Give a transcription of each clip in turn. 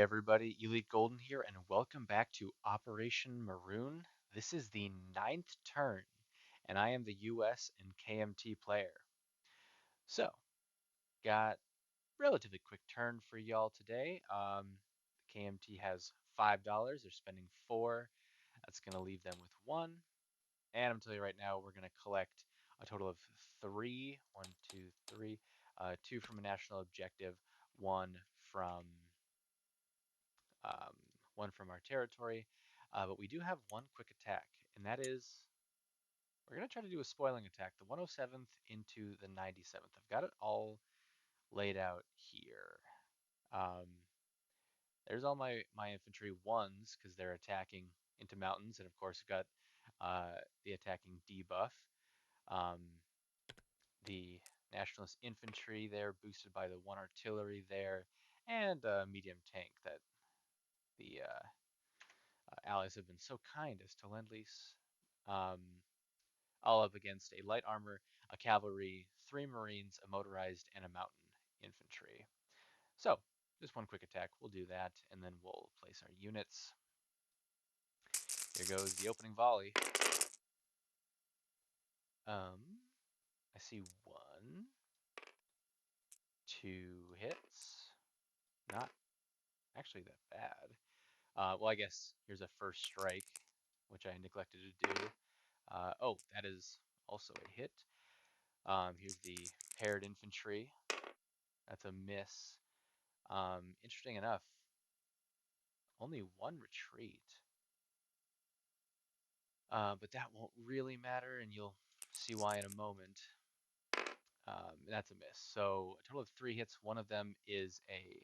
everybody, Elite Golden here, and welcome back to Operation Maroon. This is the ninth turn, and I am the US and KMT player. So, got relatively quick turn for y'all today. KMT has $5. They're spending four. That's going to leave them with one. And I'm telling you right now, we're going to collect a total of three. One, two, three. Two from a national objective, one from um, one from our territory. But we do have one quick attack, and that is we're going to try to do a spoiling attack, the 107th into the 97th. I've got it all laid out here. Um, there's all my infantry ones because they're attacking into mountains, and of course we've got the attacking debuff. Um, the Nationalist infantry there, boosted by the one artillery there, and a medium tank that the allies have been so kind as to lend lease. Um, all up against a light armor, a cavalry, three marines, a motorized, and a mountain infantry. So, just one quick attack. We'll do that, and then we'll place our units. Here goes the opening volley. I see one, two hits. Not actually that bad. Well, I guess here's a first strike, which I neglected to do. Oh, that is also a hit. Here's the paired infantry. That's a miss. Interesting enough, only one retreat. But that won't really matter, and you'll see why in a moment. That's a miss. So a total of three hits. One of them is a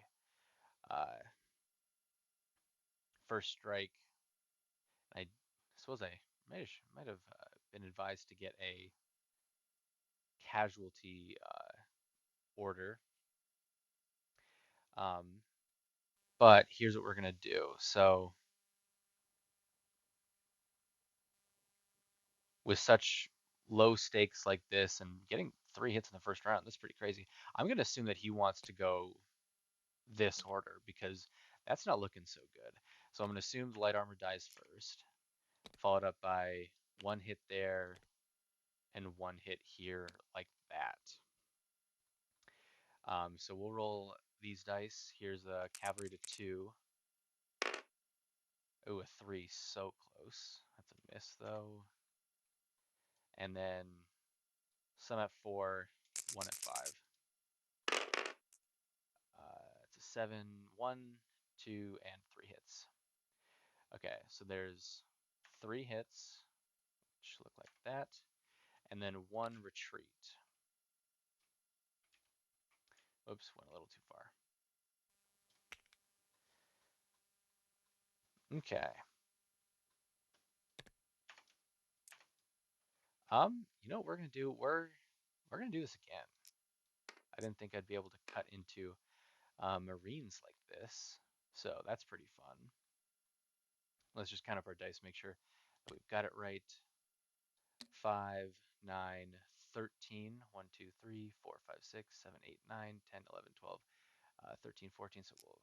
first strike. I suppose I might have been advised to get a casualty order. Um, but here's what we're gonna do. So with such low stakes like this and getting three hits in the first round, that's pretty crazy. I'm gonna assume that he wants to go this order because that's not looking so good. So I'm gonna assume the light armor dies first, followed up by one hit there and one hit here like that. So we'll roll these dice. Here's a cavalry to two. Ooh, a three, so close. That's a miss though. And then some at four, one at five. It's a seven, one, two, and three hits. Okay, so there's three hits, which look like that, and then one retreat. Oops, went a little too far. Okay. You know what we're gonna do? We're gonna do this again. I didn't think I'd be able to cut into Marines like this, so that's pretty fun. Let's just count up our dice, make sure that we've got it right. 5, 9, 13, 1, 2, 3, 4, 5, 6, 7, 8, 9, 10, 11, 12, 13, 14. So we'll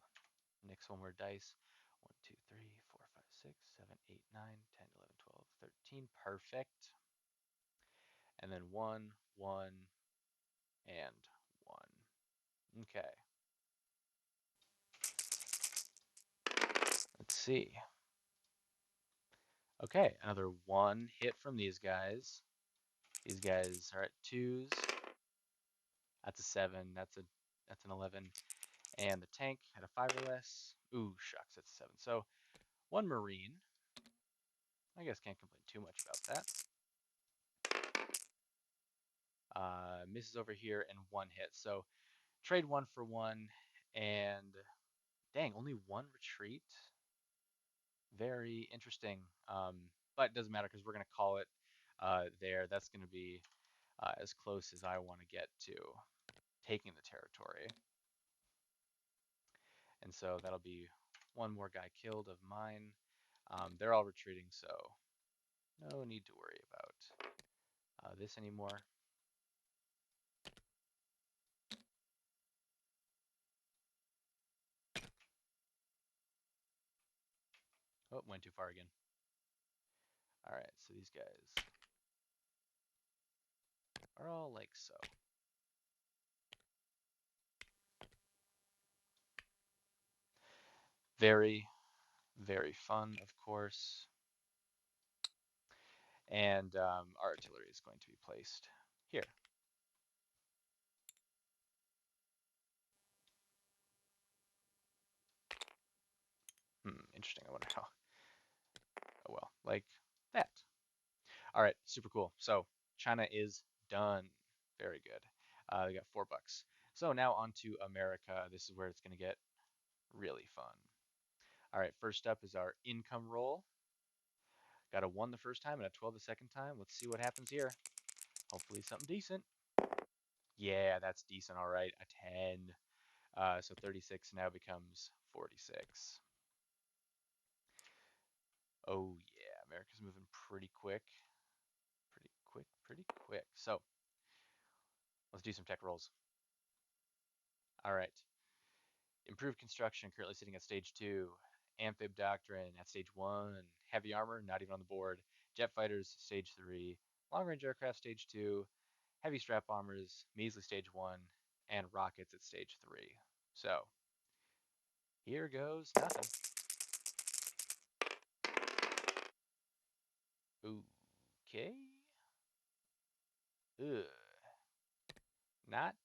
nix one more dice. 1, 2, 3, 4, 5, 6, 7, 8, 9, 10, 11, 12, 13. Perfect. And then 1, 1, and 1. Okay. Let's see. Okay, another one hit from these guys. These guys are at twos. That's a 7. That's an 11. And the tank had a 5 or less. Ooh, shucks, that's a 7. So one Marine. I guess can't complain too much about that. Misses over here and one hit. So trade one for one. And dang, only one retreat. Very interesting. But it doesn't matter because we're going to call it there. That's going to be as close as I want to get to taking the territory. And so that'll be one more guy killed of mine. They're all retreating, so no need to worry about this anymore. Oh, went too far again. All right, so these guys are all like so. Very, very fun, of course. And our artillery is going to be placed here. Interesting. I wonder how. Oh well, like that. All right, super cool. So China is done. Very good. We got $4. So now on to America. This is where it's going to get really fun. All right, first up is our income roll. Got a 1 the first time and a 12 the second time. Let's see what happens here. Hopefully something decent. Yeah, that's decent. All right, a 10. So 36 now becomes 46. Oh yeah, America's moving pretty quick. Pretty quick, pretty quick. So let's do some tech rolls. All right. Improved construction currently sitting at stage 2. Amphib doctrine at stage 1. Heavy armor not even on the board. Jet fighters stage 3. Long range aircraft stage 2. Heavy strap bombers measly stage 1. And rockets at stage 3. So here goes nothing. Okay. Ugh. Not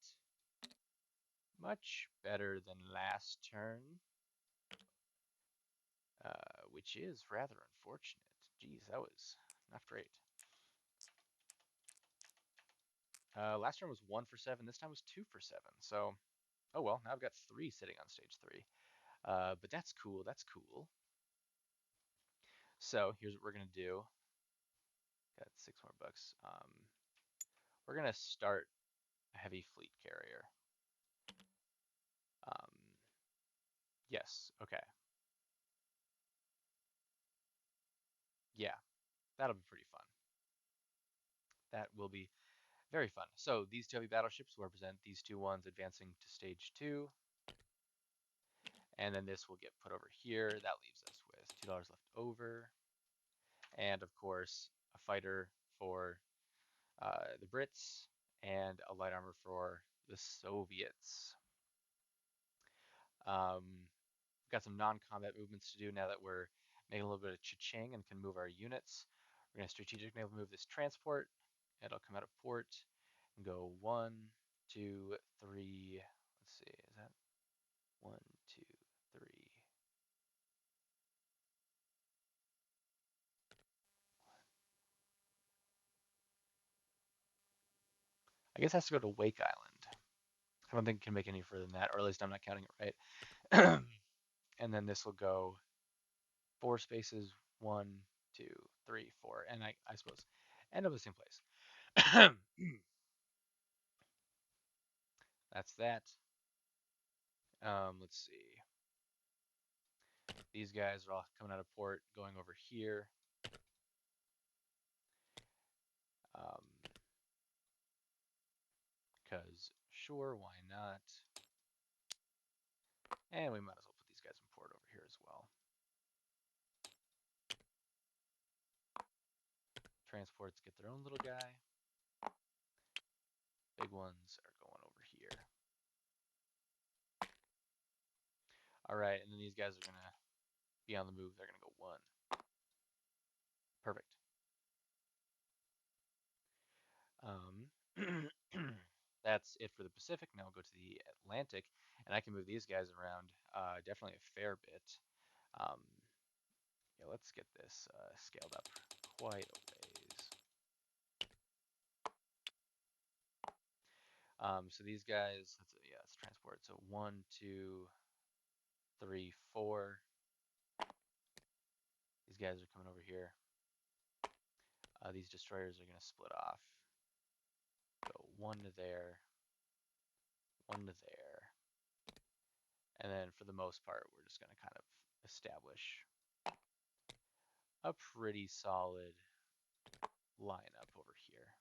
much better than last turn, which is rather unfortunate. Geez, that was not great. Last turn was 1 for 7. This time was 2 for 7. So, oh well, now I've got 3 sitting on stage 3. But that's cool. That's cool. So here's what we're gonna do. Got 6 more bucks. We're gonna start a heavy fleet carrier. Um, yes. Okay. Yeah, that'll be pretty fun. That will be very fun. So these two heavy battleships will represent these two ones advancing to stage 2. And then this will get put over here. That leaves us with $2 left over. And of course, a fighter for the Brits and a light armor for the Soviets. Got some non-combat movements to do now that we're making a little bit of cha-ching and can move our units. We're going to strategically move this transport. It'll come out of port and go 1, 2, 3. Let's see, is that 1, 2, 3? I guess it has to go to Wake Island. I don't think it can make any further than that, or at least I'm not counting it right. And then this will go 4 spaces, 1, 2, 3, 4, and I suppose end up the same place. That's that. Let's see. These guys are all coming out of port, going over here. Because sure, why not? And we might as well put these guys in port over here as well. Transports get their own little guy. Big ones are going over here. All right, and then these guys are going to be on the move. They're going to go 1. Perfect. That's it for the Pacific. Now we'll go to the Atlantic, and I can move these guys around definitely a fair bit. Um, yeah, let's get this scaled up quite a ways. So these guys, let's transport. So 1, 2, 3, 4. These guys are coming over here. These destroyers are going to split off. Go 1 to there, 1 to there. And then for the most part, we're just going to kind of establish a pretty solid lineup over here.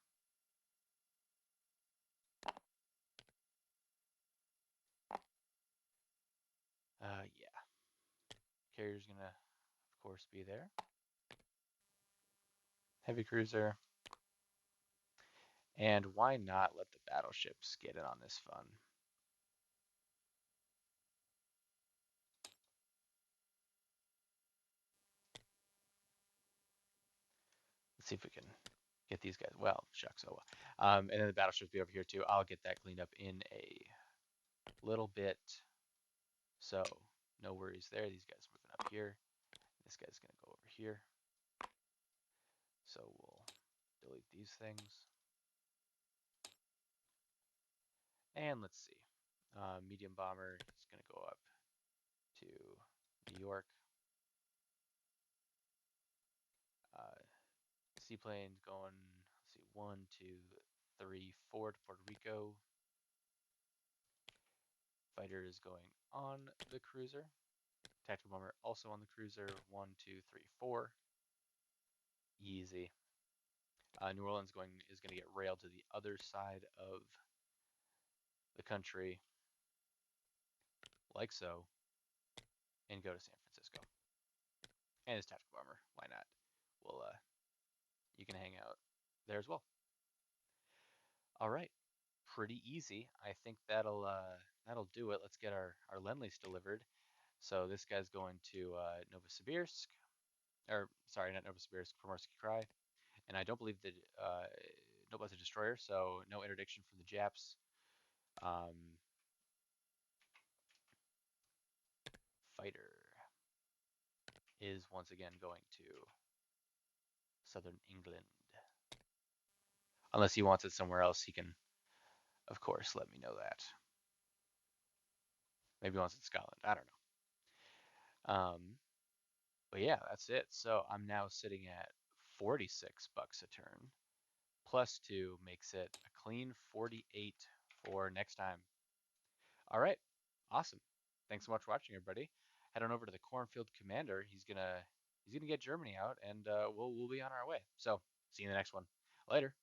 Yeah. Carrier's going to, of course be there. Heavy cruiser. And why not let the battleships get in on this fun? Let's see if we can get these guys. Well, shucks, oh well. And then the battleships be over here too. I'll get that cleaned up in a little bit. So no worries there. These guys moving up here. This guy's gonna go over here. So we'll delete these things. And let's see. Medium bomber is gonna go up to New York. Uh, Seaplanes going, let's see, 1, 2, 3, 4 to Puerto Rico. Fighter is going on the cruiser. Tactical bomber also on the cruiser. 1, 2, 3, 4. Easy. New Orleans is going to get railed to the other side of the country, like so, and go to San Francisco. And it's tactical bomber. Why not? Well, you can hang out there as well. All right, pretty easy. I think that'll do it. Let's get our Lend-Lease delivered. So this guy's going to Novosibirsk, or sorry, not Novosibirsk, Primorsky Krai, and I don't believe that Noble has a destroyer, so no interdiction from the Japs. Fighter is once again going to southern England. Unless he wants it somewhere else, he can, of course, let me know that. Maybe he wants it in Scotland. I don't know. But yeah, that's it. So I'm now sitting at 46 bucks a turn. Plus 2 makes it a clean 48 for next time. All right, awesome. Thanks so much for watching, everybody. Head on over to the Cornfield Commander. He's gonna get Germany out, and we'll be on our way. So see you in the next one. Later.